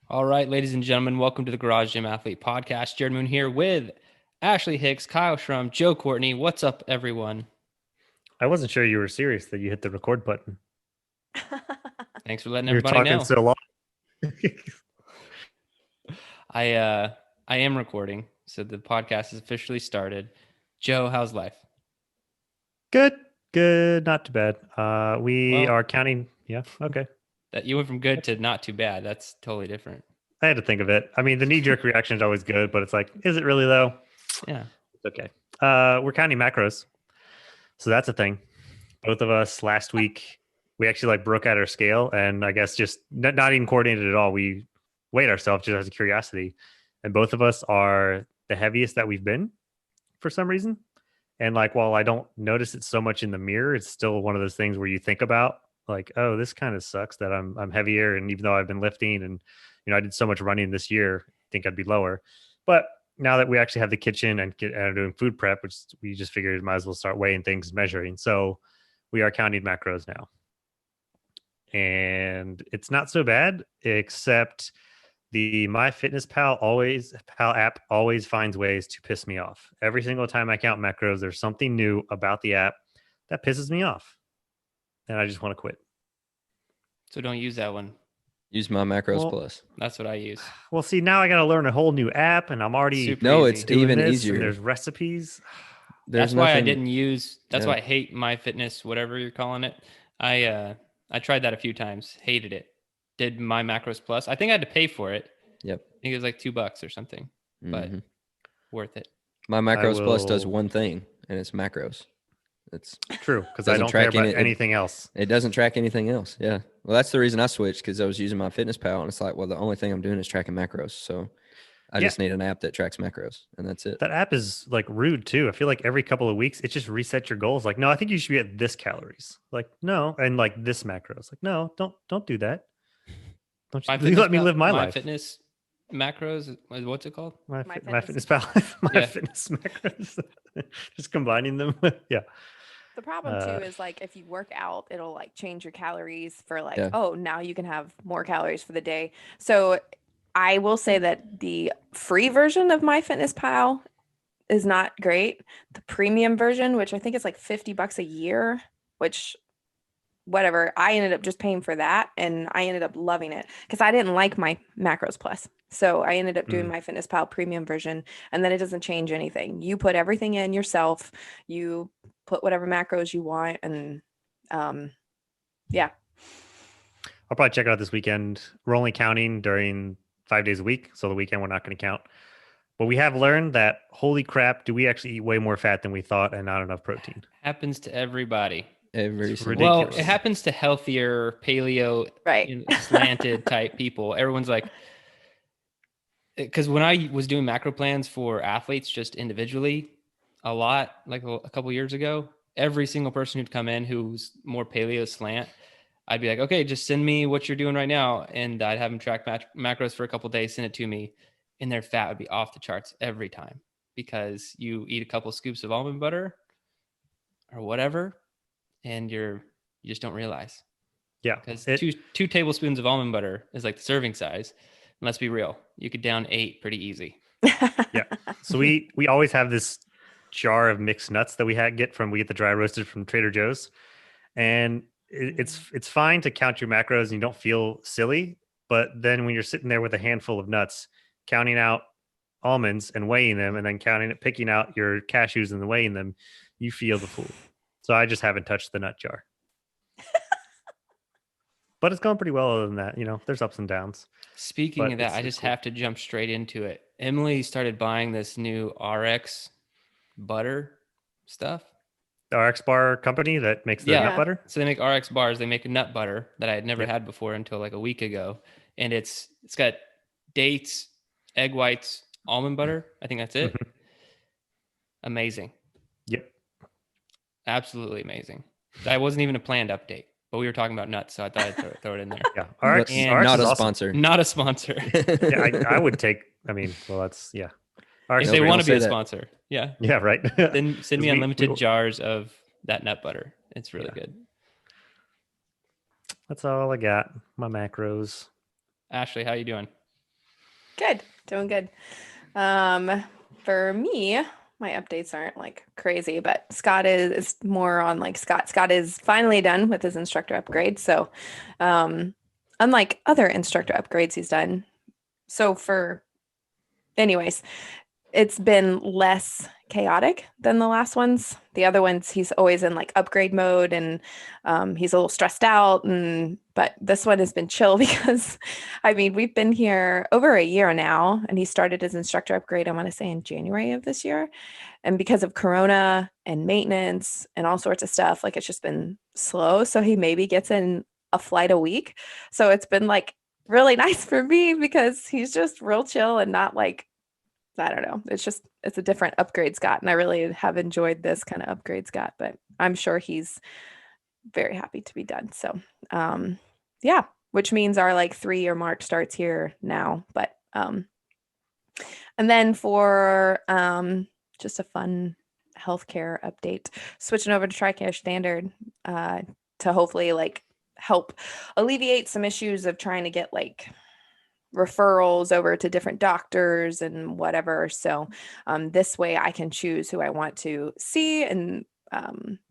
All right, ladies and gentlemen, welcome to the Garage Gym Athlete Podcast. Jerred Moon here with Ashley Hicks, Kyle Schrum, Joe Courtney. What's up, everyone? I wasn't sure you were serious that you hit the record button. Thanks for letting We were everybody talking know. so long. I uh I am recording, so the podcast is officially started. Joe, how's life? Good, good, not too bad. We Well, are counting. Yeah, okay. that you went from good to not too bad. That's totally different. I had to think of it. I mean, the knee-jerk reaction is always good, but it's like, is it really though? Yeah. It's okay. We're counting macros, so that's a thing. Both of us last week, we actually like broke out our scale, and I guess just not even coordinated at all. We weighed ourselves just as a curiosity, and both of us are the heaviest that we've been for some reason. And like, while I don't notice it so much in the mirror, it's still one of those things where you think about like, oh, this kind of sucks that I'm heavier. And even though I've been lifting and I did so much running this year, I think I'd be lower. But now that we actually have the kitchen and are doing food prep, which we just figured might as well start weighing things, measuring. So we are counting macros now. And it's not so bad, except the MyFitnessPal app always finds ways to piss me off. Every single time I count macros, there's something new about the app that pisses me off, and I just want to quit. So don't use that one. Use my macros Well, plus. That's what I use. well, see, now I got to learn a whole new app, and I'm already Super No, easy. it's doing even this, and easier. there's recipes. There's That's why I nothing. didn't use. That's Yeah. why I hate my fitness, whatever you're calling it. I tried that a few times, hated it. Did my macros plus. I think I had to pay for it. Yep. I think it was like $2 or something, but Mhm. worth it. My I macros plus does will. one thing, and it's macros. It's True, because I doesn't don't care track about any. anything else. It doesn't track anything else. Yeah. Well, that's the reason I switched because I was using my Fitness Pal, and it's like, well, the only thing I'm doing is tracking macros. So I Yeah, just need an app that tracks macros, and that's it. that app is like rude too. I feel like every couple of weeks it just resets your goals. Like, no, I think you should be at this calories. Like, no, and like this macros. Like, no, don't do that. Don't My you fitness let me pal, live my my life? fitness macros. What's it called? My My fitness. fitness pal, my Yeah. fitness macros. Just combining them. Yeah. The problem too Uh, is like if you work out, it'll like change your calories for like, Yeah. oh, now you can have more calories for the day. So I will say that the free version of MyFitnessPal is not great. The premium version, which I think is like $50 a year, which whatever, I ended up just paying for that and I ended up loving it because I didn't like my Macros Plus. So I ended up doing mm, MyFitnessPal premium version and then it doesn't change anything. You put everything in yourself. You put whatever macros you want and um yeah. I'll probably check it out this weekend. We're only counting during 5 days a week, so the weekend we're not going to count. But we have learned that holy crap, do we actually eat way more fat than we thought and not enough protein? Happens to everybody. Every It's single Well, ridiculous. it person. happens to healthier, paleo, Right. slanted type people. Everyone's like, because when I was doing macro plans for athletes just individually, a lot like a couple years ago, every single person who'd come in who's more paleo slant, I'd be like, okay, just send me what you're doing right now, and I'd have them track macros for a couple days, send it to me, and their fat would be off the charts every time because you eat a couple scoops of almond butter or whatever, and you just don't realize Yeah. because It two tablespoons of almond butter is like the serving size. And let's be real, you could down 8 pretty easy. yeah. So we always have this jar of mixed nuts that we get the dry roasted from Trader Joe's. And it's fine to count your macros and you don't feel silly, but then when you're sitting there with a handful of nuts, counting out almonds and weighing them, and then picking out your cashews and then weighing them, you feel the fool. So I just haven't touched the nut jar, but it's going pretty well. Other than that, there's ups and downs, Speaking but of that, I it's just cool. have to jump straight into it. Emily started buying this new RX butter stuff. The RX bar company that makes the Yeah. nut Yeah. butter. So they make RX bars. They make a nut butter that I had never Yep. had before until like a week ago. And it's got dates, egg whites, almond butter. I think that's it. Mhm. Amazing. Yep. Absolutely amazing. That wasn't even a planned update, but we were talking about nuts, so I thought I'd throw it in there. Yeah. But And RX not is a awesome. sponsor. Not a sponsor. Yeah, I would take. I mean, well, that's yeah. RX If is they Nope, great. want don't to be say a that. sponsor, yeah. Yeah, right. Then send me 'Cause unlimited jars of that nut butter. It's really Yeah. good. That's all I got. My macros. Ashley, how you doing? Good. Doing good. For me, my updates aren't like crazy, but Scott is more on like Scott. Scott is finally done with his instructor upgrade. So, unlike other instructor upgrades he's done, anyways, it's been less chaotic than the last ones. The other ones, he's always in like upgrade mode and he's a little stressed out. But this one has been chill because, I mean, we've been here over a year now, and he started his instructor upgrade, I want to say in January of this year. And because of Corona and maintenance and all sorts of stuff, like it's just been slow. So he maybe gets in a flight a week. So it's been like really nice for me because he's just real chill and not like, I don't know. It's a different upgrade Scott. And I really have enjoyed this kind of upgrade Scott, but I'm sure he's very happy to be done. So, yeah, which means our like 3-year mark starts here now. But, and then for, just a fun healthcare update, switching over to TRICARE standard, to hopefully like help alleviate some issues of trying to get like referrals over to different doctors and whatever. So this way I can choose who I want to see, and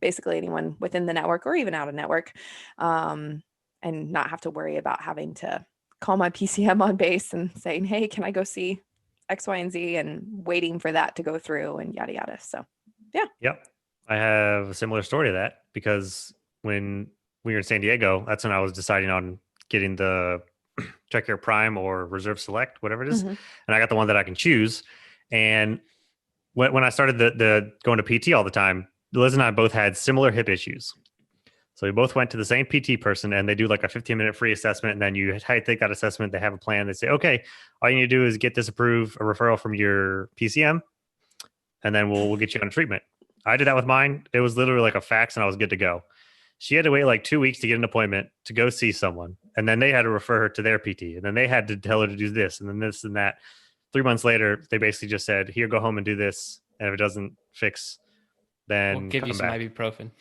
basically anyone within the network or even out of network, and not have to worry about having to call my PCM on base and saying, hey, can I go see X, Y, and Z, and waiting for that to go through and yada, yada. So yeah. Yep. I have a similar story to that because when we were in San Diego, that's when I was deciding on getting the TRICARE Prime or Reserve Select, whatever it is. Mhm. And I got the one that I can choose. And when I started the going to PT all the time, Liz and I both had similar hip issues. So we both went to the same PT person, and they do like a 15-minute free assessment. And then you take that assessment. They have a plan. They say, okay, all you need to do is get this approved, a referral from your PCM, and then we'll get you on treatment. I did that with mine. It was literally like a fax, and I was good to go. She had to wait like 2 weeks to get an appointment to go see someone. And then they had to refer her to their PT. And then they had to tell her to do this and then this and that. 3 months later, they basically just said, here, go home and do this. And if it doesn't fix, then We'll give come you some back. ibuprofen.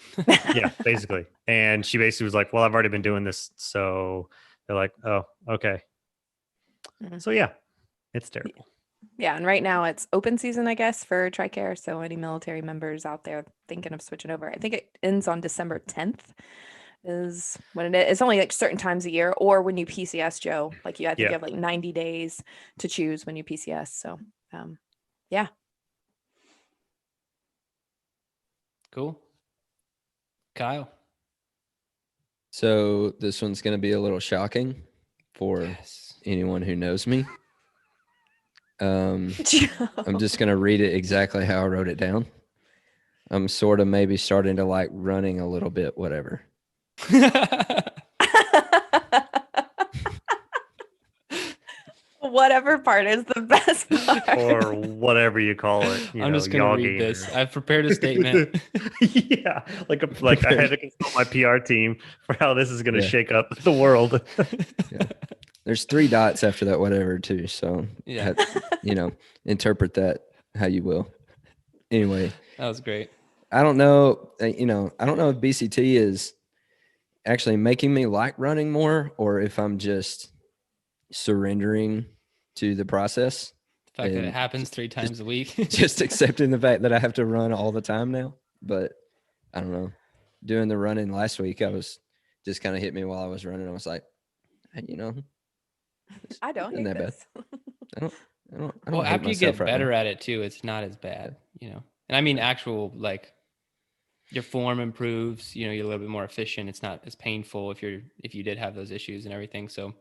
Yeah, basically. And she basically was like, well, I've already been doing this. So they're like, oh, okay. Mhm. So yeah, it's terrible. Yeah, and right now it's open season, I guess, for TRICARE. So any military members out there thinking of switching over, I think it ends on December 10th is when it is. It's only like certain times a year, or when you PCS, Joe, like you, I think Yeah. you have like 90 days to choose when you PCS. So, yeah. Cool. Kyle. So this one's going to be a little shocking for Yes. anyone who knows me. I'm Joe. just going to read it exactly how I wrote it down. I'm sort of maybe starting to like running a little bit, whatever. Whatever part is the best part. Or whatever you call it. I'm just going to read this. I've prepared a statement. Yeah, like I had to consult my PR team for how this is going to Yeah. shake up the world. There's 3 dots after that, whatever, too. So, Yeah. interpret that how you will. Anyway, That was great. I don't know. I don't know if BCT is actually making me like running more, or if I'm just surrendering to the process. The fact that it And happens 3 times a week. Just accepting the fact that I have to run all the time now. But I don't know. Doing the running last week, I was just kind of hit me while I was running. I was like, I don't isn't hate that bad? this. I don't Well, hate after you myself get right better now. at it too, it's not as bad, And I mean, actual like your form improves, you're a little bit more efficient. It's not as painful if you did have those issues and everything. So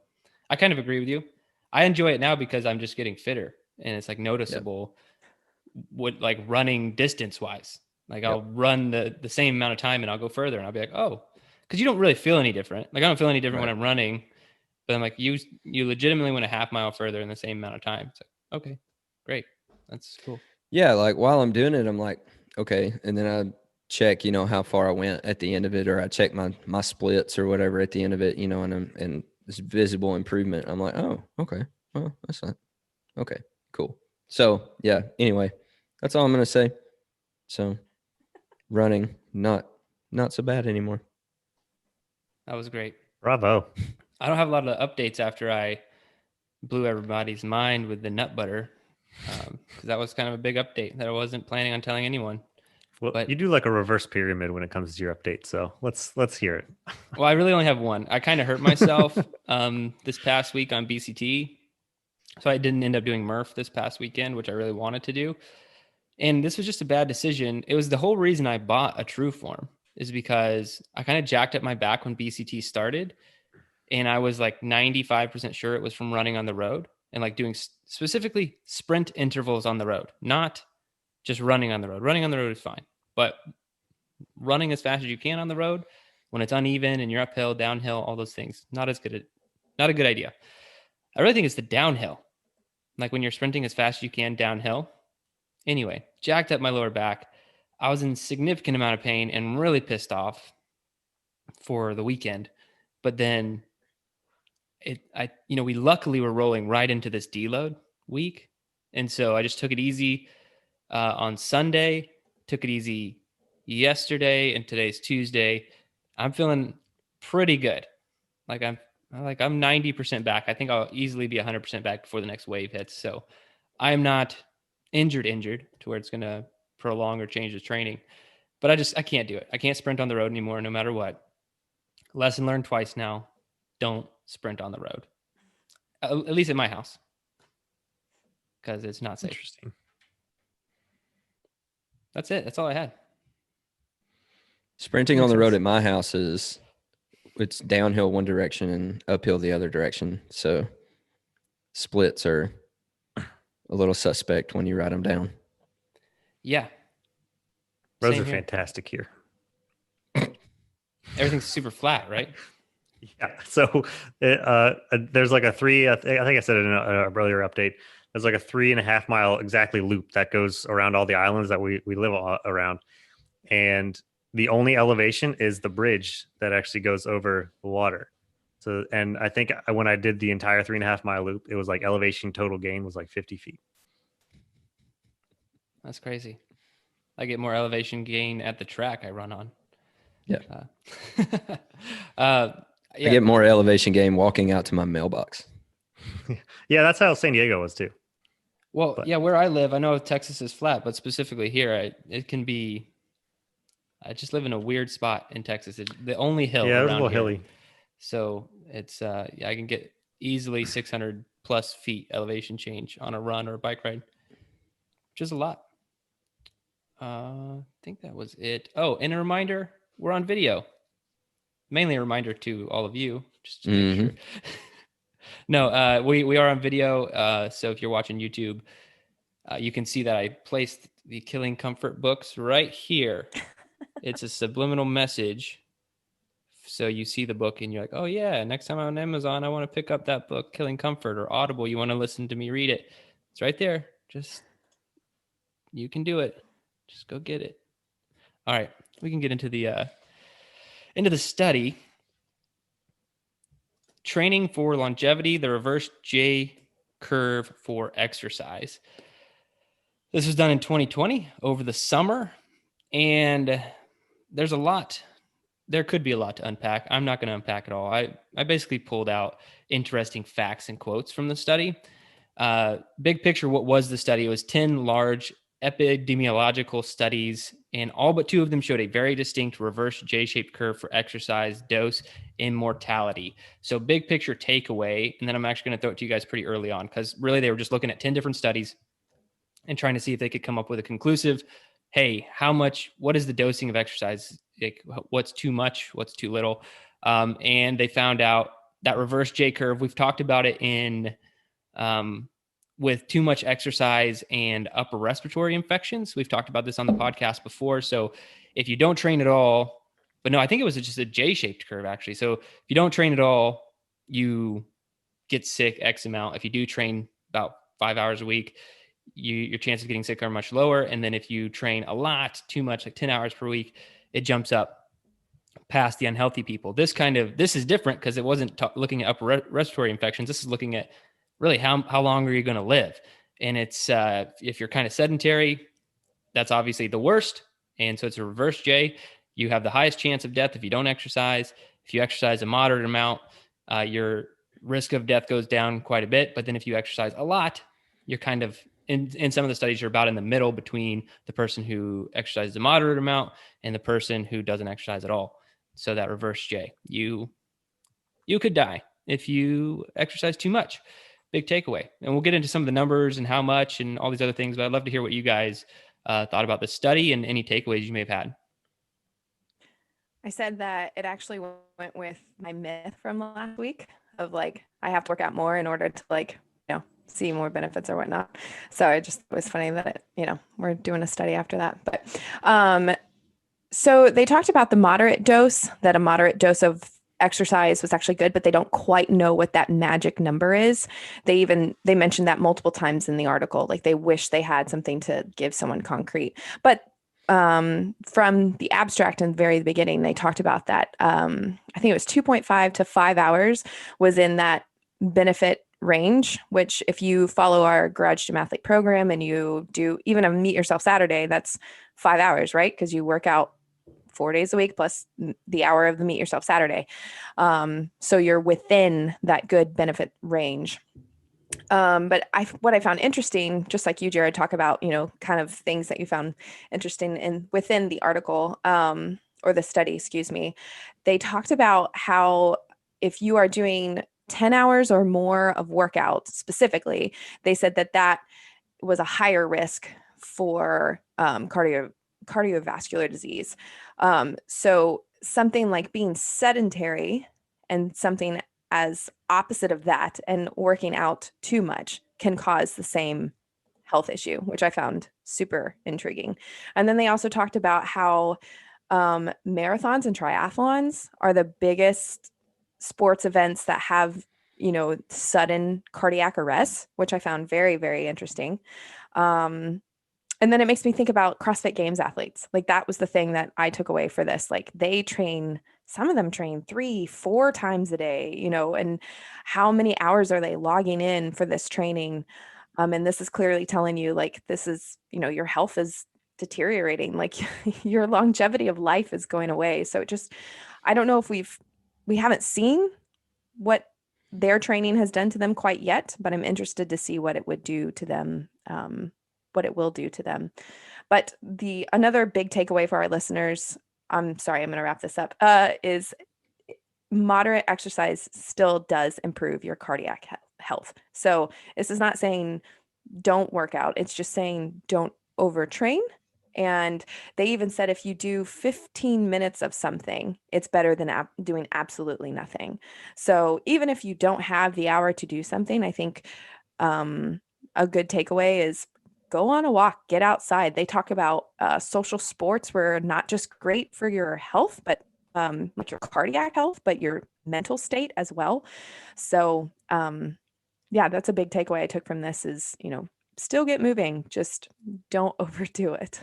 I kind of agree with you. I enjoy it now because I'm just getting fitter, and it's like noticeable what like running distance wise. Like I'll run the same amount of time and I'll go further and I'll be like, oh, because you don't really feel any different. Like I don't feel any different when I'm running, but I'm like, you legitimately went a half mile further in the same amount of time. It's like, okay, great. That's cool. Yeah, like while I'm doing it, I'm like, okay. And then I check, how far I went at the end of it, or I check my splits or whatever at the end of it, and this visible improvement. I'm like, oh, okay. Well, that's not okay. Cool. So yeah, anyway, that's all I'm gonna say. So running, not so bad anymore. That was great. Bravo. I don't have a lot of updates after I blew everybody's mind with the nut butter. Because that was kind of a big update that I wasn't planning on telling anyone. Well, But you do like a reverse pyramid when it comes to your updates, so let's hear it. well, I really only have one. I kind of hurt myself this past week on BCT. So I didn't end up doing Murph this past weekend, which I really wanted to do. And this was just a bad decision. It was the whole reason I bought a True Form is because I kind of jacked up my back when BCT started. And I was like 95% sure it was from running on the road and like doing specifically sprint intervals on the road, not just running on the road. Running on the road is fine, but running as fast as you can on the road when it's uneven and you're uphill, downhill, all those things, not a good idea. I really think it's the downhill. Like when you're sprinting as fast as you can downhill. Anyway, jacked up my lower back. I was in significant amount of pain and really pissed off for the weekend. But then we luckily were rolling right into this deload week. And so I just took it easy on Sunday, took it easy yesterday, and today's Tuesday. I'm feeling pretty good. I'm 90% back. I think I'll easily be 100% back before the next wave hits. So I'm not injured to where it's going to prolong or change the training. But I can't do it. I can't sprint on the road anymore, no matter what. Lesson learned twice now. Don't sprint on the road. At least at my house. Because it's not safe. Interesting. That's it. That's all I had. Sprinting on the road at my house it's downhill one direction and uphill the other direction. So splits are a little suspect when you write them down. Yeah. Roads are fantastic here. Everything's super flat, right? Yeah. So there's like a three, I think I said it in an earlier update. There's like a 3.5 mile exactly loop that goes around all the islands that we live around. And the only elevation is the bridge that actually goes over the water. So, and I think when I did the entire 3.5 mile loop, it was like elevation total gain was like 50 feet. That's crazy. I get more elevation gain at the track I run on. Yeah. Yeah. I get more elevation gain walking out to my mailbox. Yeah, that's how San Diego was too. Well, yeah, where I live, I know Texas is flat, but specifically here, it can be. I just live in a weird spot in Texas. It's the only hill. Yeah, it was a around little here. hilly. So it's I can get easily 600 plus feet elevation change on a run or a bike ride, which is a lot. I think that was it. Oh, and a reminder, we're on video. Mainly a reminder to all of you, just to make sure. No, we are on video. So if you're watching YouTube, you can see that I placed the Killing Comfort books right here. It's a subliminal message. So you see the book and you're like, oh yeah, next time I'm on Amazon, I want to pick up that book, Killing Comfort, or Audible. You want to listen to me read it. It's right there. You can do it. Just go get it. All right. We can get into the study. Training for longevity, the reverse J curve for exercise. This was done in 2020 over the summer, and there's a lot. There could be a lot to unpack. I'm not going to unpack it all. I basically pulled out interesting facts and quotes from the study. Big picture, what was the study? It was 10 large epidemiological studies, and all but 2 of them showed a very distinct reverse J-shaped curve for exercise dose and mortality. So big picture takeaway, and then I'm actually going to throw it to you guys pretty early on, because really they were just looking at 10 different studies and trying to see if they could come up with a conclusive, hey, what is the dosing of exercise? Like, what's too much? What's too little? And they found out that reverse J curve, we've talked about it in with too much exercise and upper respiratory infections. We've talked about this on the podcast before. So if you don't train at all, but no, I think it was just a J-shaped curve actually. So if you don't train at all, you get sick X amount. If you do train about 5 hours a week, your chances of getting sick are much lower. And then if you train a lot, too much, like 10 hours per week, it jumps up past the unhealthy people. This is different because it wasn't looking at upper respiratory infections. This is looking at really how long are you going to live? And it's if you're kind of sedentary, that's obviously the worst. And so it's a reverse J. You have the highest chance of death if you don't exercise. If you exercise a moderate amount, your risk of death goes down quite a bit. But then if you exercise a lot, you're kind of in some of the studies, you're about in the middle between the person who exercises a moderate amount and the person who doesn't exercise at all. So that reverse J, you could die if you exercise too much. Big takeaway. And we'll get into some of the numbers and how much and all these other things, but I'd love to hear what you guys thought about the study and any takeaways you may have had. I said that it actually went with my myth from last week of like, I have to work out more in order to like, see more benefits or whatnot. So it was funny that we're doing a study after that. But so they talked about the moderate dose, that a moderate dose of exercise was actually good, but they don't quite know what that magic number is. They mentioned that multiple times in the article, like they wish they had something to give someone concrete. But from the abstract in the very beginning, they talked about that. I think it was 2.5 to 5 hours was in that benefit range, which if you follow our Garage Gym Athlete program and you do even a Meet Yourself Saturday, that's 5 hours, right? Because you work out 4 days a week plus the hour of the Meet Yourself Saturday. So you're within that good benefit range. But what I found interesting, just like you, Jerred, talk about, kind of things that you found interesting within the article, or the study, excuse me, they talked about how if you are doing 10 hours or more of workout specifically, they said that was a higher risk for cardiovascular disease. So something like being sedentary and something as opposite of that and working out too much can cause the same health issue, which I found super intriguing. And then they also talked about how marathons and triathlons are the biggest sports events that have, sudden cardiac arrest, which I found very, very interesting. And then it makes me think about CrossFit Games athletes. Like that was the thing that I took away for this. Like some of them train 3-4 times a day, and how many hours are they logging in for this training? And this is clearly telling you like, this is, your health is deteriorating, like your longevity of life is going away. So I don't know if we haven't seen what their training has done to them quite yet, but I'm interested to see what it would do to them, what it will do to them. But another big takeaway for our listeners, I'm sorry, I'm going to wrap this up, is moderate exercise still does improve your cardiac health. So this is not saying don't work out. It's just saying don't overtrain. And they even said if you do 15 minutes of something, it's better than doing absolutely nothing. So even if you don't have the hour to do something, I think a good takeaway is go on a walk, get outside. They talk about social sports were not just great for your health, but like your cardiac health, but your mental state as well. So yeah, that's a big takeaway I took from this is, still get moving, just don't overdo it.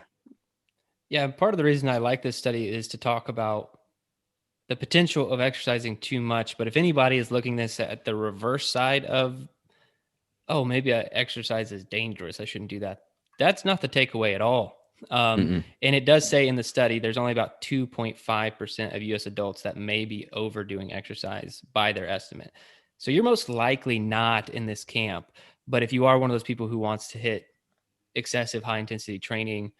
Yeah, part of the reason I like this study is to talk about the potential of exercising too much. But if anybody is looking this at the reverse side of, oh, maybe exercise is dangerous, I shouldn't do that, that's not the takeaway at all. And it does say in the study, there's only about 2.5% of US adults that may be overdoing exercise by their estimate. So you're most likely not in this camp. But if you are one of those people who wants to hit excessive high intensity training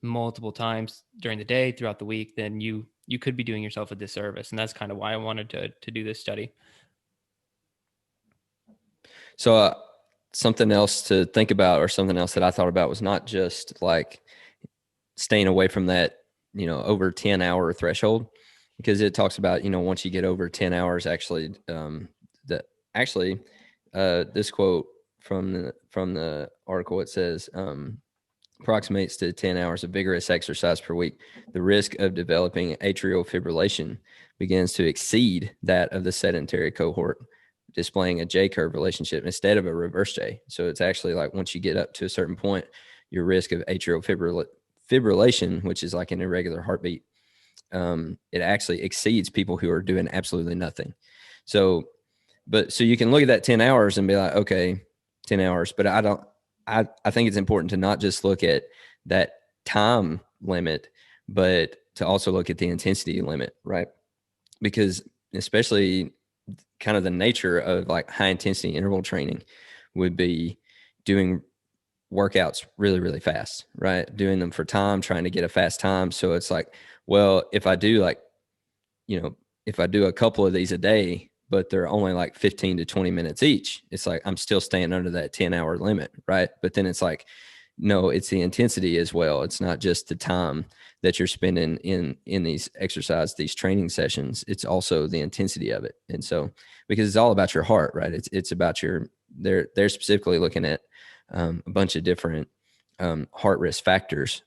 multiple times during the day, throughout the week, then you could be doing yourself a disservice. And that's kind of why I wanted to do this study. So something else to think about, or something else that I thought about, was not just like staying away from that, over 10-hour threshold, because it talks about, once you get over 10 hours, actually, this quote from the article, it says, approximates to 10 hours of vigorous exercise per week, the risk of developing atrial fibrillation begins to exceed that of the sedentary cohort, displaying a J-curve relationship instead of a reverse J. So it's actually like once you get up to a certain point, your risk of atrial fibrillation, which is like an irregular heartbeat, it actually exceeds people who are doing absolutely nothing. So you can look at that 10 hours and be like, okay, 10 hours, but I think it's important to not just look at that time limit, but to also look at the intensity limit, right? Because especially kind of the nature of like high intensity interval training would be doing workouts really, really fast, right? Doing them for time, trying to get a fast time. So it's like, well, if I do like, if I do a couple of these a day, but they're only like 15 to 20 minutes each, it's like I'm still staying under that 10-hour limit, right? But then it's like, no, it's the intensity as well. It's not just the time that you're spending in these these training sessions. It's also the intensity of it. And so, because it's all about your heart, right? It's about they're specifically looking at a bunch of different heart risk factors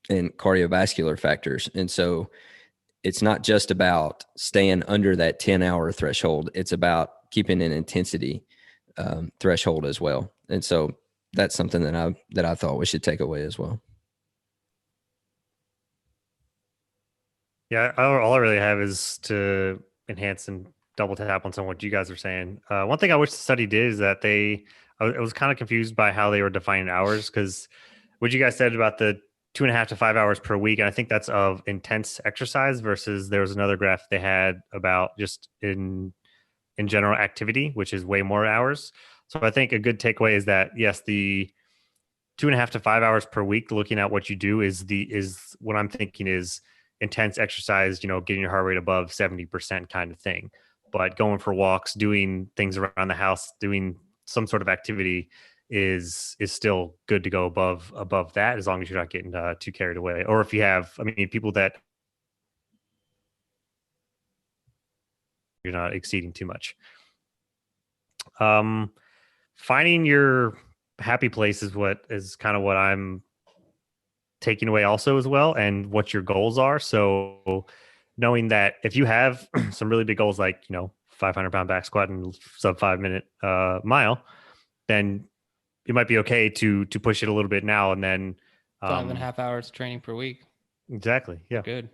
and cardiovascular factors. And so it's not just about staying under that 10-hour threshold. It's about keeping an intensity threshold as well. And so that's something that I thought we should take away as well. Yeah, all I really have is to enhance and double tap on some of what you guys are saying. One thing I wish the study did is that I was kind of confused by how they were defining hours, because what you guys said about the 2.5 to 5 hours per week, and I think that's of intense exercise versus there was another graph they had about just in general activity, which is way more hours. So I think a good takeaway is that yes, the 2.5 to 5 hours per week, looking at what you do is what I'm thinking is intense exercise, getting your heart rate above 70% kind of thing. But going for walks, doing things around the house, doing some sort of activity is still good to go above that, as long as you're not getting too carried away. Or if you have, people that you're not exceeding too much. Finding your happy place is kind of what I'm taking away also as well, and what your goals are. So knowing that if you have some really big goals, like 500-pound back squat and sub 5 minute mile, then it might be okay to push it a little bit now, and then 5.5 hours training per week. Exactly. Yeah. Good.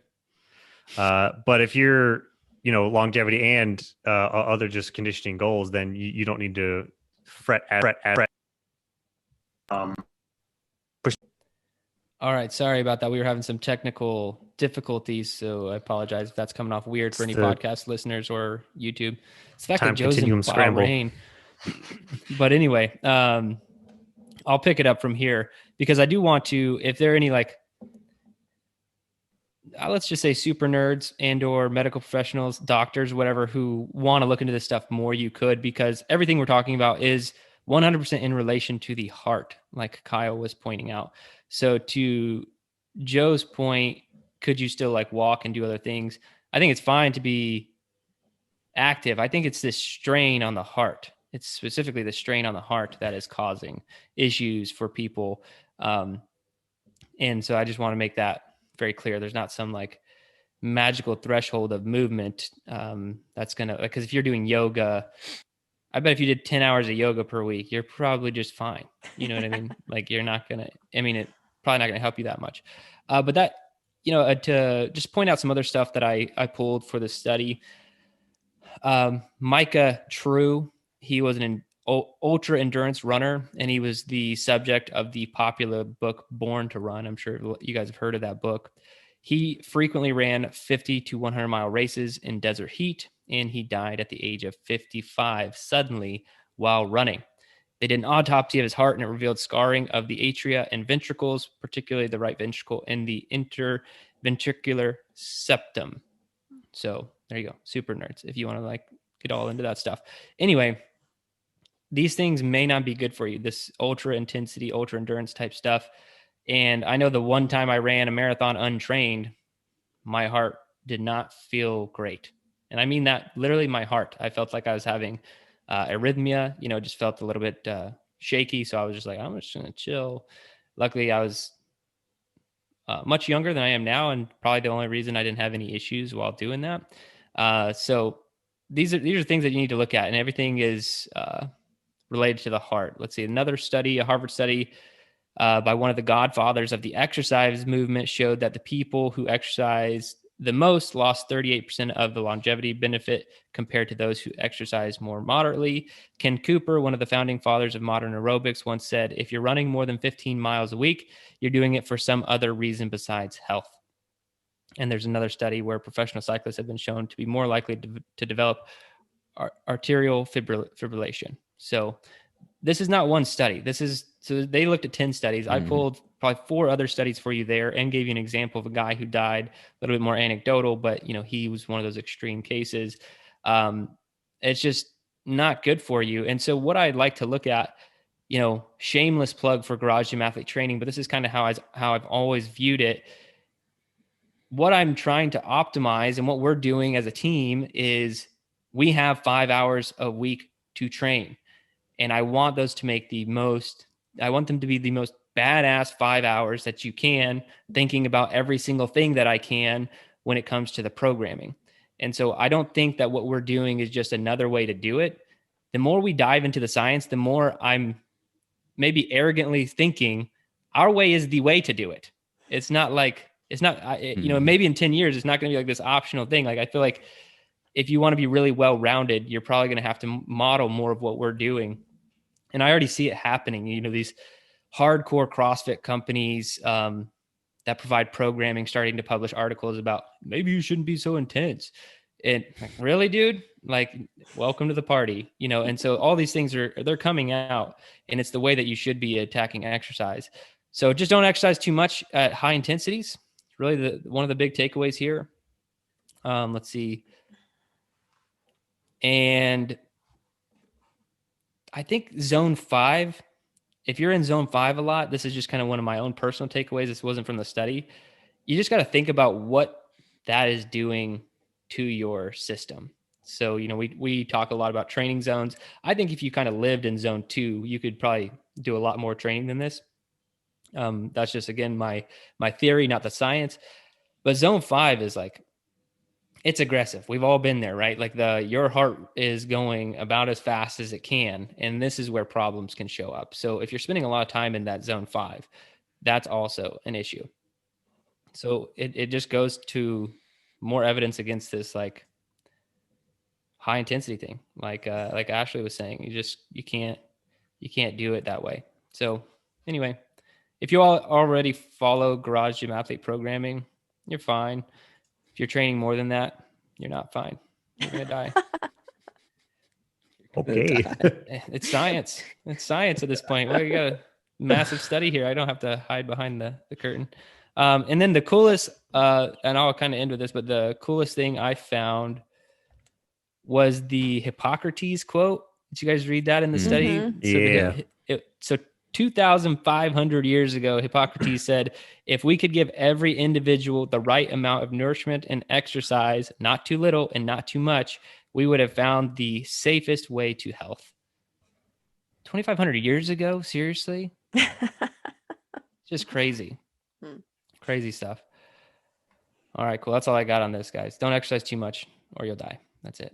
But if you're longevity and other just conditioning goals, then you don't need to fret. All right. Sorry about that. We were having some technical difficulties, so I apologize if that's coming off weird for any podcast listeners or YouTube. It's the fact that Joe's in Bahrain. But anyway, I'll pick it up from here, because I do want to, if there are any let's just say super nerds and or medical professionals, doctors, whatever, who want to look into this stuff more, you could, because everything we're talking about is 100% in relation to the heart, like Kyle was pointing out. So to Joe's point, could you still walk and do other things? I think it's fine to be active. I think it's this strain on the heart. It's specifically the strain on the heart that is causing issues for people. And so I just want to make that very clear. There's not some magical threshold of movement that's going to, because if you're doing yoga, I bet if you did 10 hours of yoga per week, you're probably just fine. You know what I mean? You're not going to, it probably not going to help you that much. But that, to just point out some other stuff that I pulled for the study. Micah True, he was an ultra endurance runner, and he was the subject of the popular book Born to Run. I'm sure you guys have heard of that book. He frequently ran 50 to 100 mile races in desert heat, and he died at the age of 55 suddenly while running. They did an autopsy of his heart, and it revealed scarring of the atria and ventricles, particularly the right ventricle and the interventricular septum. So there you go. Super nerds, if you want to get all into that stuff. Anyway, these things may not be good for you, this ultra intensity, ultra endurance type stuff. And I know the one time I ran a marathon untrained, my heart did not feel great. And I mean that literally, my heart. I felt like I was having arrhythmia, just felt a little bit shaky. So I was just I'm just going to chill. Luckily, I was much younger than I am now, and probably the only reason I didn't have any issues while doing that. So these are things that you need to look at, and everything is related to the heart. Let's see, another study, a Harvard study by one of the godfathers of the exercise movement, showed that the people who exercised the most lost 38% of the longevity benefit compared to those who exercise more moderately. Ken Cooper, one of the founding fathers of modern aerobics, once said, if you're running more than 15 miles a week, you're doing it for some other reason besides health. And there's another study where professional cyclists have been shown to be more likely to develop arterial fibrillation. So this is not one study. So they looked at 10 studies. I pulled probably 4 other studies for you there and gave you an example of a guy who died, a little bit more anecdotal, but he was one of those extreme cases. It's just not good for you. And so what I'd like to look at, shameless plug for Garage Gym Athlete Training, but this is kind of how I've always viewed it. What I'm trying to optimize and what we're doing as a team is we have 5 hours a week to train. And I want those to make I want them to be the most badass 5 hours that you can, thinking about every single thing that I can when it comes to the programming. And so I don't think that what we're doing is just another way to do it. The more we dive into the science, the more I'm maybe arrogantly thinking our way is the way to do it. It's not like, maybe in 10 years, it's not going to be like this optional thing. Like, I feel like if you want to be really well-rounded, you're probably going to have to model more of what we're doing. And I already see it happening. These hardcore CrossFit companies that provide programming starting to publish articles about maybe you shouldn't be so intense. And like, really, dude? Like, welcome to the party, And so all these things they're coming out, and it's the way that you should be attacking exercise. So just don't exercise too much at high intensities. It's really one of the big takeaways here. Let's see. And I think zone 5, if you're in zone 5 a lot, this is just kind of one of my own personal takeaways. This wasn't from the study. You just got to think about what that is doing to your system. So, we talk a lot about training zones. I think if you kind of lived in zone 2, you could probably do a lot more training than this. That's just, again, my theory, not the science. But zone 5 is like, it's aggressive. We've all been there, right? Like your heart is going about as fast as it can. And this is where problems can show up. So if you're spending a lot of time in that zone 5, that's also an issue. So it just goes to more evidence against this, like, high intensity thing. Like Ashley was saying, you can't do it that way. So anyway, if you all already follow Garage Gym Athlete Programming, you're fine. If you're training more than that, you're not fine. You're going to die. Okay. It's science. It's science at this point. We got a massive study here. I don't have to hide behind the curtain. And then the coolest, and I'll kind of end with this, but the coolest thing I found was the Hippocrates quote. Did you guys read that in the study? Mm-hmm. So 2,500 years ago, Hippocrates said, if we could give every individual the right amount of nourishment and exercise, not too little and not too much, we would have found the safest way to health. 2,500 years ago? Seriously? Just crazy. Crazy stuff. All right, cool. That's all I got on this, guys. Don't exercise too much or you'll die. That's it.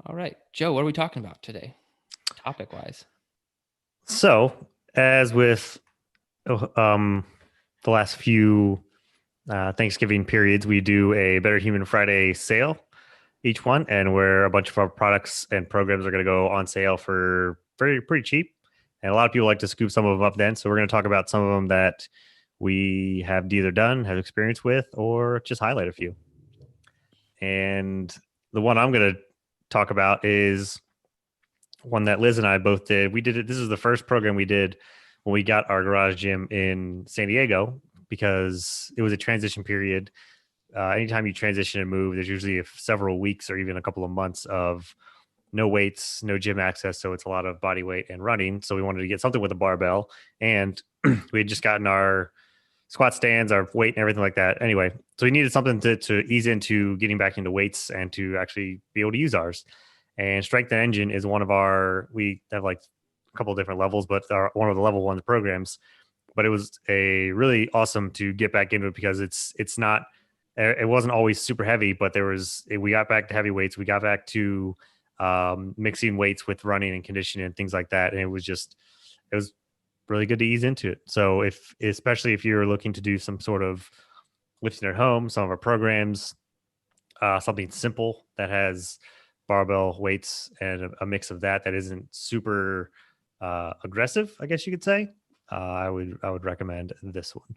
All right. Joe, what are we talking about today? Topic wise. So, as with the last few Thanksgiving periods, we do a Better Human Friday sale each one, and where a bunch of our products and programs are going to go on sale for pretty cheap. And a lot of people like to scoop some of them up then. So we're going to talk about some of them that we have either done, have experience with, or just highlight a few. And the one I'm going to talk about is one that Liz and I both did. We did it. This is the first program we did when we got our garage gym in San Diego, because it was a transition period. Anytime you transition and move, there's usually several weeks or even a couple of months of no weights, no gym access. So it's a lot of body weight and running. So we wanted to get something with a barbell, and we had just gotten our squat stands, our weight and everything like that. Anyway, so we needed something to ease into getting back into weights and to actually be able to use ours. And Strength and Engine is one of we have like a couple of different levels, but one of the level 1 programs. But it was a really awesome to get back into it, because it wasn't always super heavy, but we got back to heavy weights. We got back to mixing weights with running and conditioning and things like that. And it was really good to ease into it. So especially if you're looking to do some sort of lifting at home, some of our programs, something simple that has barbell weights and a mix of that isn't super aggressive, I guess you could say, I would recommend this one.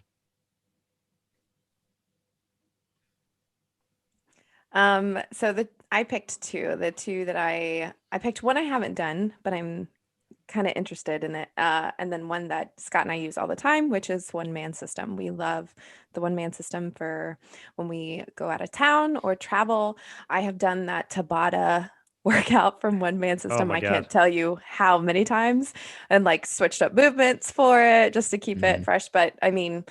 So I picked two. The two that I picked one I haven't done, but I'm kind of interested in it. And then one that Scott and I use all the time, which is one man system. We love the one man system for when we go out of town or travel. I have done that Tabata workout from one man Oh system. my I God. can't tell you how many times, and like switched up movements for it just to keep it fresh. But I mean,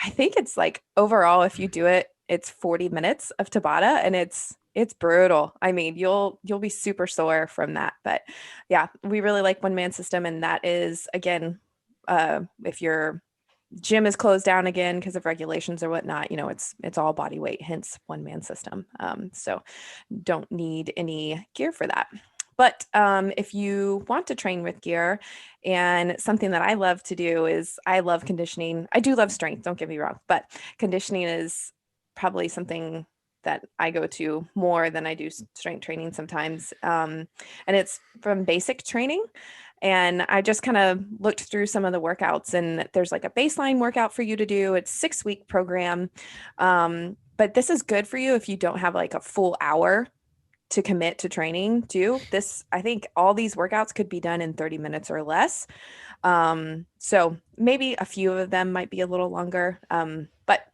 I think it's like overall, if you do it, it's 40 minutes of Tabata, and it's brutal. I mean, you'll be super sore from that. But yeah, we really like one man system, and that is again, if your gym is closed down again because of regulations or whatnot, it's all body weight, hence one man system. So don't need any gear for that. But if you want to train with gear, and something that I love to do is I love conditioning. I do love strength, don't get me wrong, but conditioning is probably something that I go to more than I do strength training sometimes. And it's from basic training. And I just kind of looked through some of the workouts, and there's like a baseline workout for you to do. It's 6-week program. But this is good for you if you don't have like a full hour to commit to training too. I think all these workouts could be done in 30 minutes or less. So maybe a few of them might be a little longer, but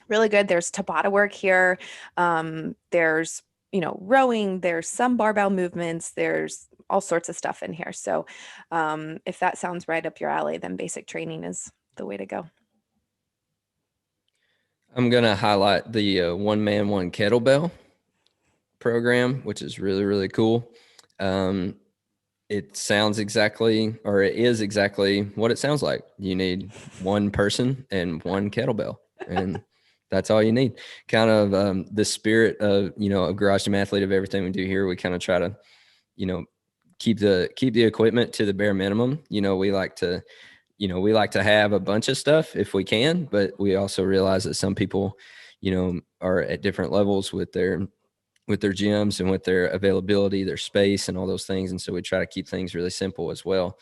really good. There's Tabata work here. There's, rowing, there's some barbell movements, there's all sorts of stuff in here. So if that sounds right up your alley, then basic training is the way to go. I'm going to highlight the one man, one kettlebell program, which is really, really cool. It sounds exactly, or it is exactly what it sounds like. You need one person and one kettlebell, and that's all you need. Kind of the spirit of, a garage gym athlete of everything we do here. We kind of try to, keep the equipment to the bare minimum. We like to have a bunch of stuff if we can, but we also realize that some people, are at different levels with their gyms and with their availability, their space, and all those things. And so we try to keep things really simple as well.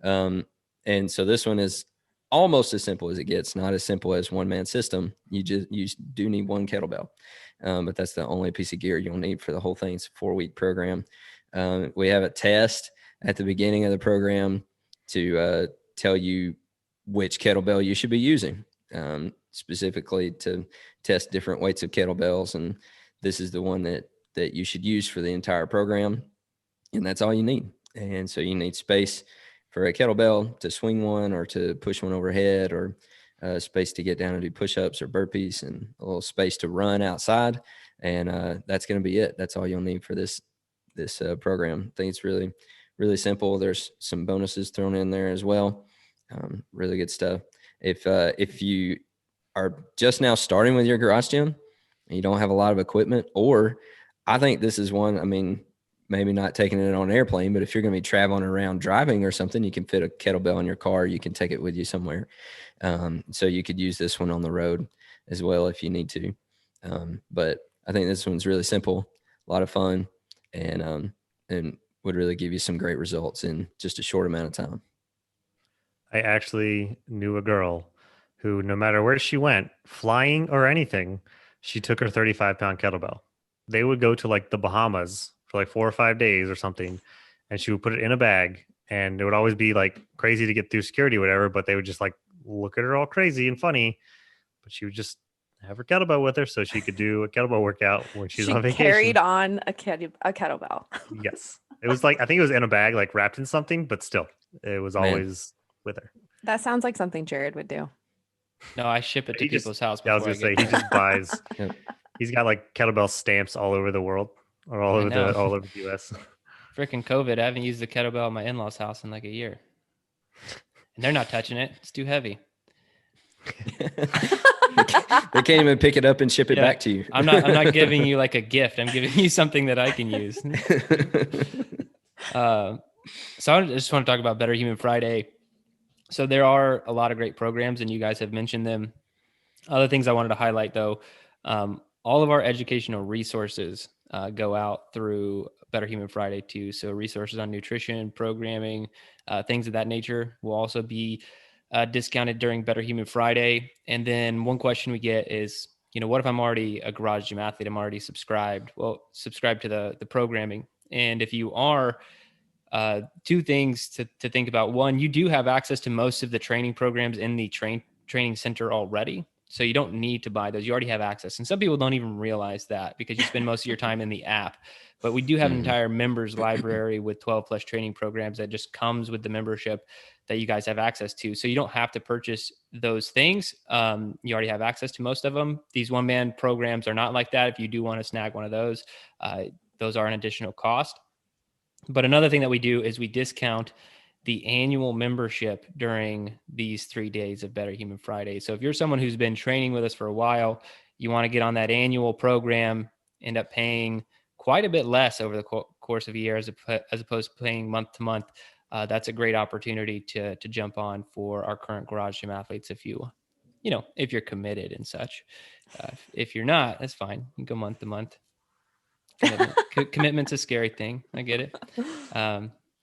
And so this one is almost as simple as it gets, not as simple as one man system. You do need one kettlebell, but that's the only piece of gear you'll need for the whole thing. It's a 4-week program. We have a test at the beginning of the program to tell you which kettlebell you should be using, specifically to test different weights of kettlebells. And this is the one that you should use for the entire program. And that's all you need. And so you need space for a kettlebell to swing one or to push one overhead, or space to get down and do push-ups or burpees, and a little space to run outside. And that's going to be it. That's all you'll need for this program. I think it's really, really simple. There's some bonuses thrown in there as well. Really good stuff. If you are just now starting with your garage gym and you don't have a lot of equipment, or I think this is one, I mean, maybe not taking it on an airplane, but if you're going to be traveling around driving or something, you can fit a kettlebell in your car. You can take it with you somewhere. So you could use this one on the road as well if you need to. But I think this one's really simple, a lot of fun, and would really give you some great results in just a short amount of time. I actually knew a girl who, no matter where she went, flying or anything, she took her 35-pound kettlebell. They would go to like the Bahamas for like 4 or 5 days or something, and she would put it in a bag, and it would always be like crazy to get through security or whatever, but they would just like look at her all crazy and funny, but she would just have her kettlebell with her so she could do a kettlebell workout when she's on vacation. Carried on a kettlebell. Yes. It was like, I think it was in a bag, like wrapped in something, but still, it was always with her. That sounds like something Jerred would do. No, I ship it to people's house. Yeah, I was gonna say, he just buys. Yep. He's got like kettlebell stamps all over the world, or all over the US. Freaking COVID! I haven't used the kettlebell at my in-laws' house in like a year, and they're not touching it. It's too heavy. They can't even pick it up and ship it back to you. I'm not giving you like a gift. I'm giving you something that I can use. So I just want to talk about Better Human Friday. So there are a lot of great programs, and you guys have mentioned them. Other things I wanted to highlight, though, all of our educational resources go out through Better Human Friday too. So resources on nutrition, programming, things of that nature will also be discounted during Better Human Friday. And then one question we get is, what if I'm already a garage gym athlete? I'm already subscribed. Well, subscribe to the programming. And if you are, two things to think about. One, you do have access to most of the training programs in the training center already. So you don't need to buy those. You already have access. And some people don't even realize that because you spend most of your time in the app. But we do have an entire members library with 12 plus training programs that just comes with the membership that you guys have access to. So you don't have to purchase those things. You already have access to most of them. These one-man programs are not like that. If you do want to snag one of those are an additional cost. But another thing that we do is we discount the annual membership during these 3 days of Better Human Friday. So if you're someone who's been training with us for a while, you want to get on that annual program, end up paying quite a bit less over the course of a year as opposed to paying month to month. That's a great opportunity to jump on for our current garage gym athletes if if you're committed and such. If you're not, that's fine. You can go month to month. Commitment's a scary thing. I get it.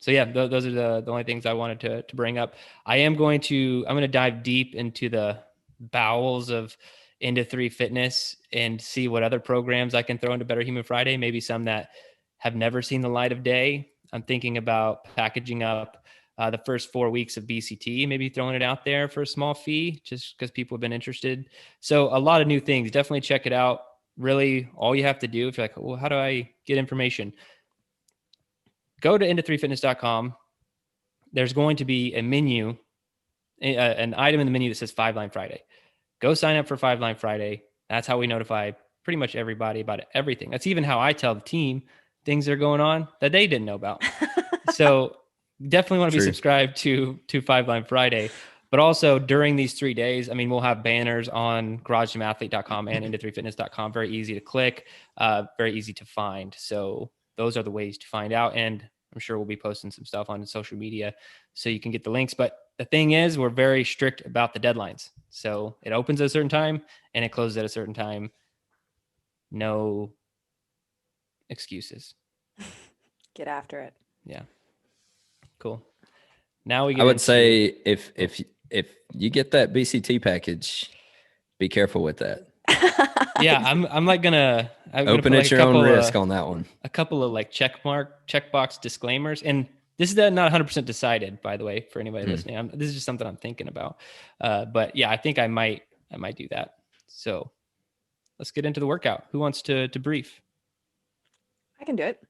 So yeah, those are the only things I wanted to bring up. I'm going to dive deep into the bowels of Into 3 Fitness and see what other programs I can throw into Better Human Friday. Maybe some that have never seen the light of day. I'm thinking about packaging up the first 4 weeks of BCT, maybe throwing it out there for a small fee, just because people have been interested. So a lot of new things. Definitely check it out. Really, all you have to do if you're like, well, how do I get information? Go to into3fitness.com. There's going to be a menu, an item in the menu that says 5 Line Friday. Go sign up for 5 Line Friday. That's how we notify pretty much everybody about everything. That's even how I tell the team things that are going on that they didn't know about. So definitely want to be subscribed to 5 Line Friday. But also during these 3 days, we'll have banners on garagegymathlete.com and into3fitness.com. Very easy to click, very easy to find. So those are the ways to find out. And I'm sure we'll be posting some stuff on social media so you can get the links. But the thing is, we're very strict about the deadlines. So it opens at a certain time and it closes at a certain time. No excuses. Get after it. Yeah. Cool. Now we get I would say if you get that BCT package, be careful with that. Yeah, I'm like gonna open at your own risk on that one. A couple of like checkbox disclaimers, and this is not 100% decided, by the way, for anybody listening. This is just something I'm thinking about. But yeah, I think I might do that. So let's get into the workout. Who wants to brief? I can do it.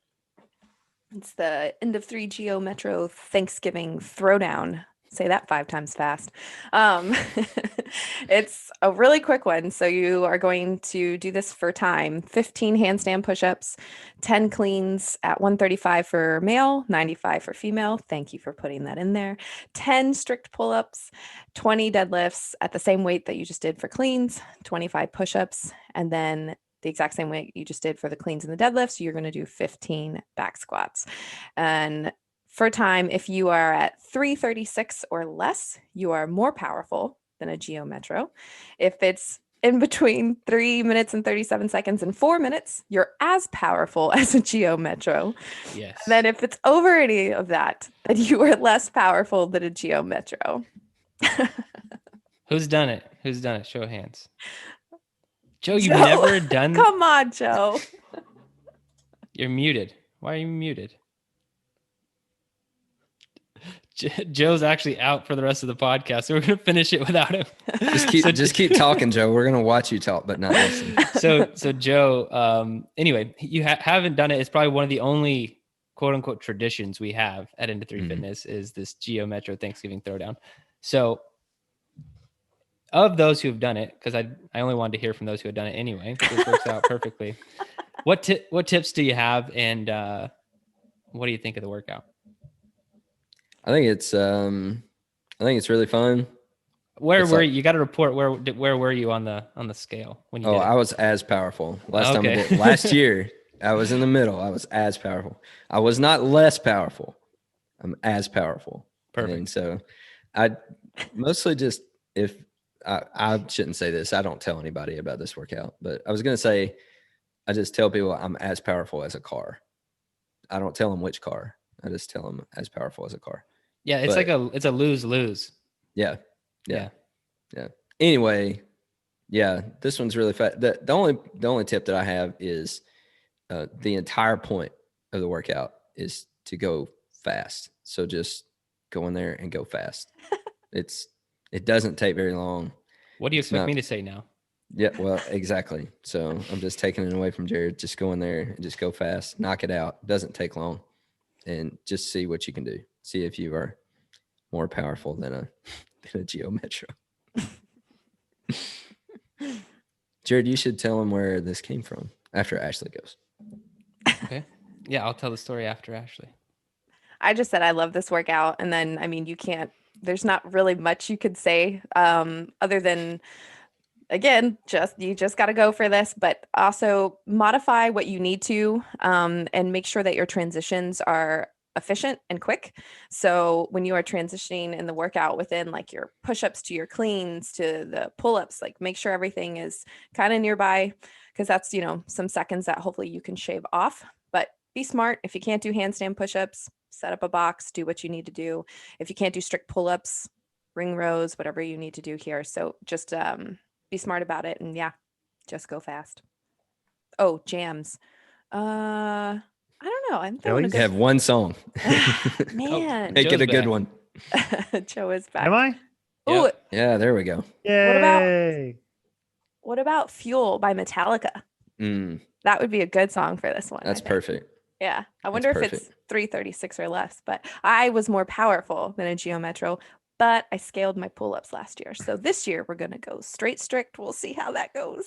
It's the End of 3 Geo Metro Thanksgiving Throwdown. Say that 5 times fast. It's a really quick one. So you are going to do this for time. 15 handstand push-ups, 10 cleans at 135 for male, 95 for female. Thank you for putting that in there. 10 strict pull-ups, 20 deadlifts at the same weight that you just did for cleans, 25 push-ups, and then the exact same weight you just did for the cleans and the deadlifts. You're going to do 15 back squats. And for time, if you are at 336 or less, you are more powerful than a Geo Metro. If it's in between 3 minutes and 37 seconds and 4 minutes, you're as powerful as a Geo Metro. Yes. And then if it's over any of that, then you are less powerful than a Geo Metro. Who's done it? Show of hands. Joe, you've never done. Come on, Joe. You're muted. Why are you muted? Joe's actually out for the rest of the podcast, so we're going to finish it without him. Just keep talking, Joe. We're going to watch you talk, but not listen. So Joe, anyway, you haven't done it. It's probably one of the only quote unquote traditions we have at Into 3 Fitness is this Geo Metro Thanksgiving Throwdown. So of those who have done it, because I only wanted to hear from those who had done it anyway, this works out perfectly. What tips do you have, and what do you think of the workout? I think it's really fun. Where were you? You got to report where were you on the scale when you did it? I was as powerful last time I did. Last year I was in the middle. I was as powerful. I was not less powerful. I'm as powerful. Perfect. And so I mostly just I shouldn't say this. I don't tell anybody about this workout, but I was going to say, I just tell people I'm as powerful as a car. I don't tell them which car. I just tell them as powerful as a car. Yeah. It's a lose-lose. Yeah. Anyway, Yeah, this one's really fast. The only tip that I have is the entire point of the workout is to go fast. So just go in there and go fast. It doesn't take very long. What do you It's expect not- me to say now? Yeah, well, exactly. So I'm just taking it away from Jerred. Just go in there and just go fast, knock it out. It doesn't take long, and just see what you can do. See if you are more powerful than a Geo Metro. Jerred, you should tell him where this came from after Ashley goes. Okay. Yeah, I'll tell the story after Ashley. I just said I love this workout, and then I mean, there's not really much you could say other than, again, you just got to go for this, but also modify what you need to, and make sure that your transitions are efficient and quick. So when you are transitioning in the workout within like your push-ups to your cleans to the pull-ups, like make sure everything is kind of nearby, because that's, some seconds that hopefully you can shave off. But be smart. If you can't do handstand push-ups, set up a box, do what you need to do. If you can't do strict pull-ups, ring rows, whatever you need to do here. So just be smart about it, and yeah, just go fast. Oh, jams. I don't know. I'm throwing a Phillies? You have one song. man. Make it Joe's a good back. one. Joe is back. Am I? Oh, Yeah, there we go. Yay! what about Fuel by Metallica? That would be a good song for this one. I That's think. perfect. Yeah. I wonder if it's 336 or less, but I was more powerful than a Geo Metro, but I scaled my pull-ups last year. So this year we're going to go straight strict. We'll see how that goes.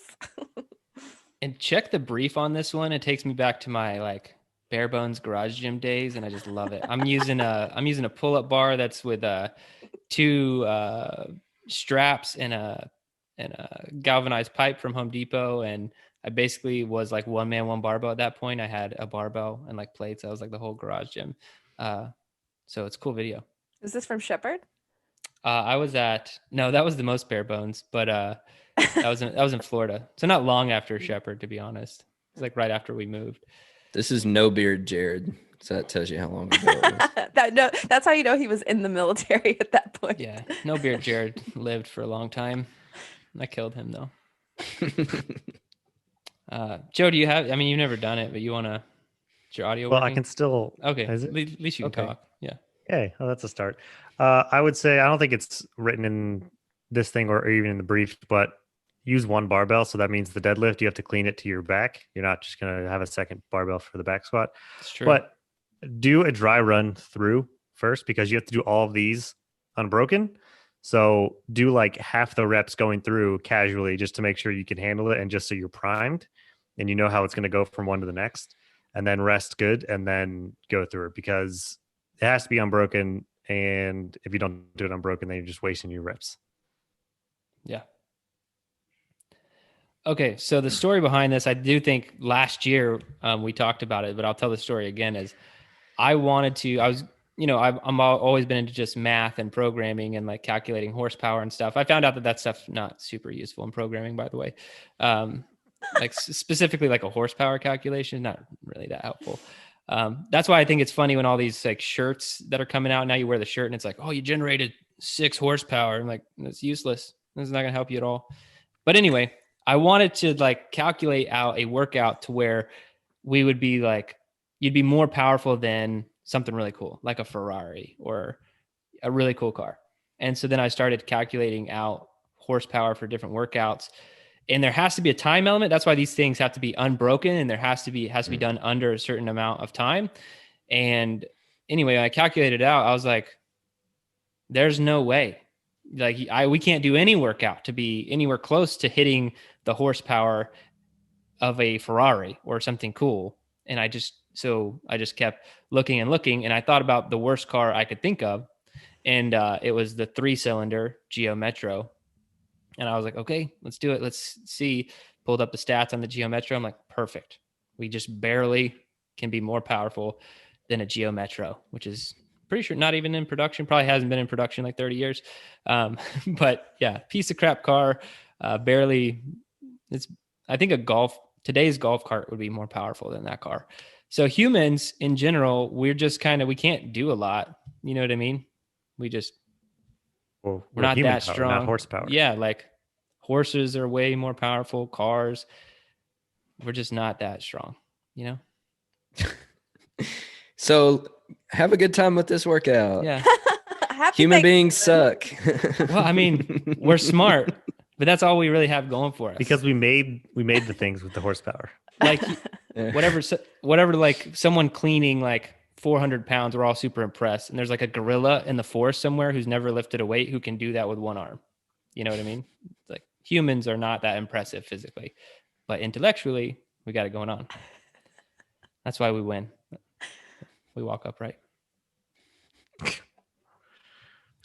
And check the brief on this one. It takes me back to my like bare bones garage gym days, and I just love it. I'm using a pull-up bar that's with two straps and a galvanized pipe from Home Depot, and I basically was like one man, one barbell at that point. I had a barbell and like plates. I was like the whole garage gym. So it's a cool video. Is this from Shepherd? That was the most bare bones, but that was in Florida. So not long after Shepherd, to be honest. It's like right after we moved. This is No Beard Jerred. So that tells you how long ago it was. That's how you know he was in the military at that point. Yeah, no beard. Jerred lived for a long time. I killed him though. Joe, do you have? I mean, you've never done it, but you want to? Is your audio? Well, working? I can still. Okay, Is at it? least you can Okay. talk. Yeah. Yay. Oh, that's a start. I would say I don't think it's written in this thing or even in the brief, but use one barbell. So that means the deadlift, you have to clean it to your back. You're not just going to have a second barbell for the back squat. It's true. But do a dry run through first, because you have to do all of these unbroken. So do like half the reps going through casually just to make sure you can handle it, and just so you're primed and you know how it's going to go from one to the next, and then rest good and then go through it, because it has to be unbroken. And if you don't do it unbroken, then you're just wasting your reps. Yeah. Okay, so the story behind this, I do think last year we talked about it, but I'll tell the story again. Is I've always been into just math and programming and like calculating horsepower and stuff. I found out that stuff not super useful in programming, by the way. Like specifically like a horsepower calculation, not really that helpful. That's why I think it's funny when all these like shirts that are coming out now, you wear the shirt and it's like, oh, you generated 6 horsepower. I'm like, that's useless. This is not going to help you at all. But anyway, I wanted to like calculate out a workout to where we would be like, you'd be more powerful than something really cool, like a Ferrari or a really cool car. And so then I started calculating out horsepower for different workouts. And there has to be a time element. That's why these things have to be unbroken, and it has to be done under a certain amount of time. And anyway, when I calculated it out, I was like, there's no way. Like we can't do any workout to be anywhere close to hitting the horsepower of a Ferrari or something cool. And I just kept looking and looking, and I thought about the worst car I could think of. And it was the 3-cylinder Geo Metro. And I was like, okay, let's do it. Let's see. Pulled up the stats on the Geo Metro. I'm like, perfect. We just barely can be more powerful than a Geo Metro, which is pretty sure not even in production. Probably hasn't been in production like 30 years. But yeah, piece of crap car. Barely. I think today's golf cart would be more powerful than that car. So humans in general, we're just we can't do a lot. You know what I mean? We're not human that power, strong. not horsepower. Yeah, like Horses are way more powerful. Cars, we're just not that strong, you know? So have a good time with this workout. Yeah. Happy Human beings Thanksgiving. suck. Well, I mean, we're smart, but that's all we really have going for us. Because we made the things with the horsepower. like Yeah. whatever, like someone cleaning like 400 pounds, we're all super impressed. And there's like a gorilla in the forest somewhere who's never lifted a weight who can do that with one arm. You know what I mean? It's like humans are not that impressive physically, but intellectually, we got it going on. That's why we win. We walk upright. Do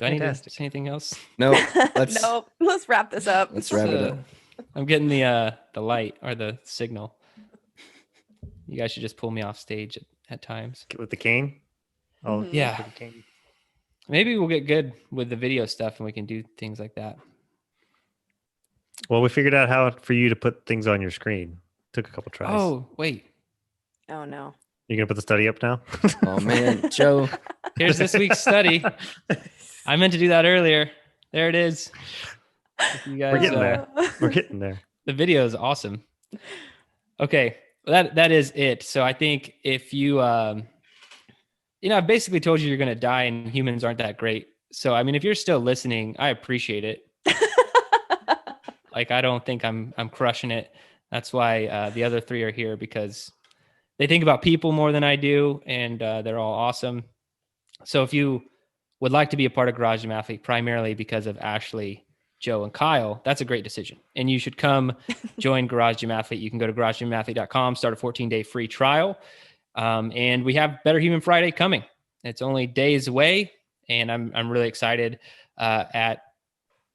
I need to Fantastic. say anything else? No, let's Nope. Let's wrap this up. let's wrap it up. I'm getting the light or the signal. You guys should just pull me off stage at times. Get with the cane. Oh, Mhm. Yeah. with the cane. Maybe we'll get good with the video stuff and we can do things like that. Well, we figured out how for you to put things on your screen. Took a couple tries. Oh, wait. Oh no. You gonna put the study up now? Oh man, Joe. Here's this week's study. I meant to do that earlier. There it is. If you guys, We're getting there. We're getting there. The video is awesome. Okay, that is it. So I think if you, I basically told you you're going to die and humans aren't that great. So I mean, if you're still listening, I appreciate it. Like I don't think I'm crushing it. That's why the other three are here, because they think about people more than I do, and they're all awesome. So if you would like to be a part of Garage Gym Athlete, primarily because of Ashley, Joe, and Kyle, that's a great decision. And you should come join Garage Gym Athlete. You can go to garagegymathlete.com, start a 14-day free trial. And we have Better Human Friday coming. It's only days away, and I'm really excited at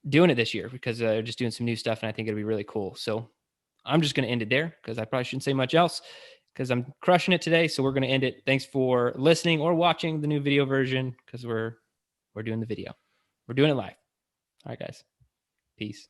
doing it this year, because they're just doing some new stuff, and I think it'll be really cool. So I'm just going to end it there, because I probably shouldn't say much else, because I'm crushing it today. So we're going to end it. Thanks for listening or watching the new video version, because we're doing the video. We're doing it live. All right, guys. Peace.